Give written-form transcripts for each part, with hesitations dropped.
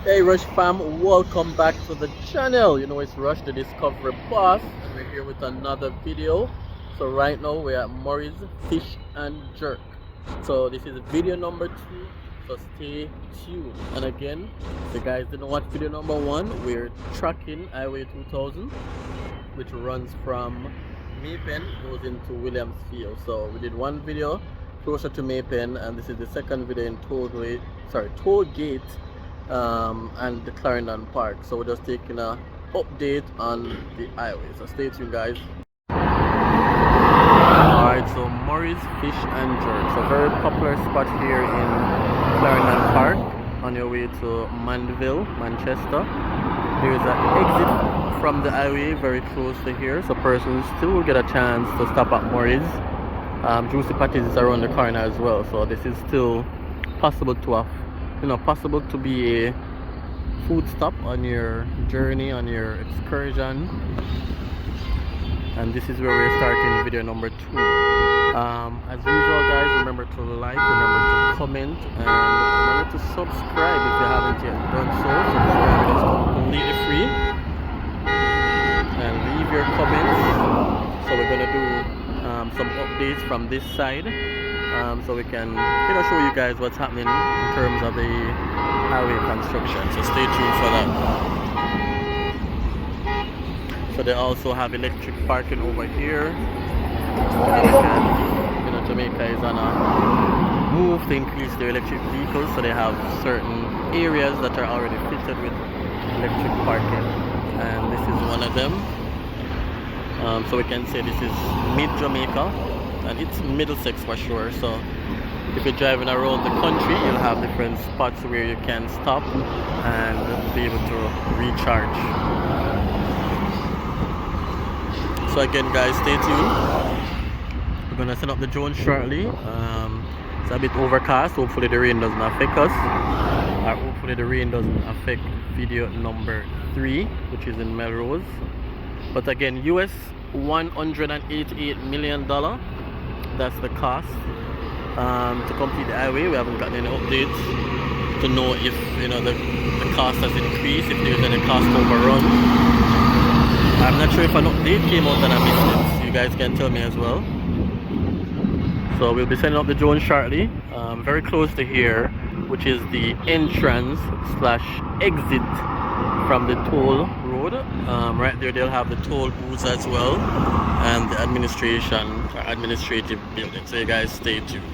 Hey Rush fam, welcome back to the channel. You know it's Rush the Discovery Boss and we're here with another video. So right now we're at Murray's Fish and Jerk. So this is video number 2, so stay tuned. And again, if you guys didn't watch video number 1, we're tracking Highway 2000, which runs from Maypen, goes into Williamsfield. So we did one video closer to Maypen and this is the second video in Tollgate and the Clarendon Park. So we're just taking a update on the highway. So stay tuned, guys. Alright, so Murray's Fish and Jerk. So very popular spot here in Clarendon Park on your way to Mandeville, Manchester. There's an exit from the highway very close to here, so persons still will get a chance to stop at Murray's. Juicy Patties is around the corner as well, so this is still possible to have, possible to be a food stop on your journey, on your excursion. And this is where we're starting video number 2. As usual, guys, remember to like, remember to comment, and remember to subscribe if you haven't yet done so. Subscribing is completely free, and leave your comments. So we're gonna do some updates from this side, so we can show you guys what's happening in terms of the highway construction. So stay tuned for that. So they also have electric parking over here. Jamaica is on a move to increase their electric vehicles, so they have certain areas that are already fitted with electric parking, and this is one of them. So we can say this is mid-Jamaica, and it's Middlesex for sure. So if you're driving around the country, you'll have different spots where you can stop and be able to recharge. So again, guys, stay tuned. We're gonna set up the drone shortly. It's a bit overcast. Hopefully the rain doesn't affect us, or hopefully the rain doesn't affect video number 3, which is in Melrose. But again, US $188 million. That's the cost to complete the highway. We haven't gotten any updates to know if the cost has increased, if there's any cost overrun. I'm not sure if an update came out and I missed it. You guys can tell me as well. So we'll be sending up the drone shortly, very close to here, which is the entrance / exit from the toll road. Right there they'll have the toll booths as well, and the administrative building. So you guys stay tuned.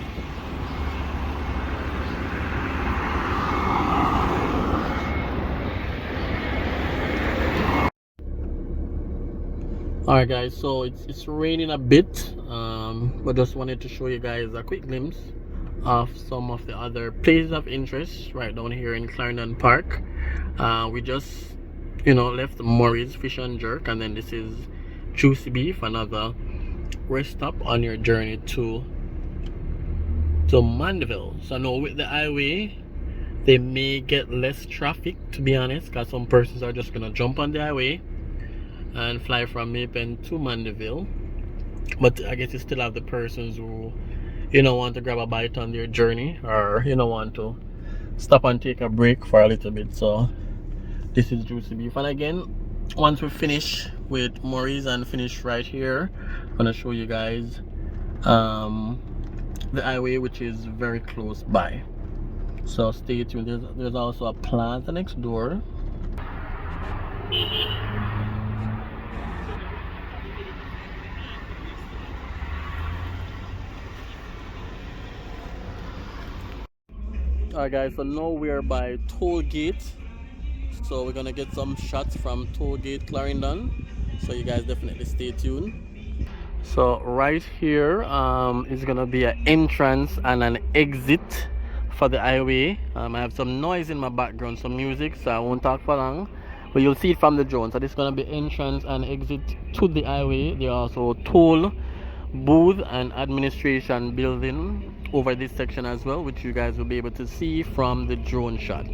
Alright guys, so it's raining a bit, but just wanted to show you guys a quick glimpse of some of the other places of interest right down here in Clarendon Park. We just left Murray's Fish and Jerk, and then this is Juicy Beef, another rest stop on your journey to Mandeville. So now with the highway, they may get less traffic, to be honest, because some persons are just gonna jump on the highway and fly from Maypen to Mandeville. But I guess you still have the persons who want to grab a bite on their journey, or want to stop and take a break for a little bit. So this is Juicy Beef. And again, once we finish with Murray's and finish right here, I'm gonna show you guys the highway, which is very close by. So stay tuned. There's also a plaza next door. Alright guys, so now we are by Tollgate, so we're gonna get some shots from Tollgate, Clarendon, so you guys definitely stay tuned. So right here is gonna be an entrance and an exit for the highway. I have some noise in my background, some music, so I won't talk for long, but you'll see it from the drone. So this is gonna be entrance and exit to the highway. There are also toll booth and administration building over this section as well, which you guys will be able to see from the drone shot.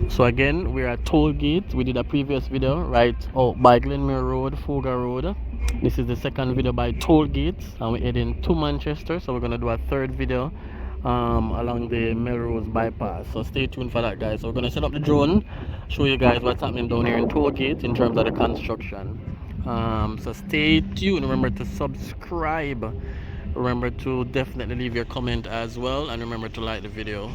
So again, we're at Tollgate. We did a previous video right by Glenmere Road, Fogar Road. This is the second video by Tollgate, and we're heading to Manchester, so we're gonna do a third video along the Melrose bypass. So stay tuned for that, guys. So we're gonna set up the drone, show you guys what's happening down here in Tollgate in terms of the construction. So stay tuned. Remember to subscribe. Remember to definitely leave your comment as well, and remember to like the video.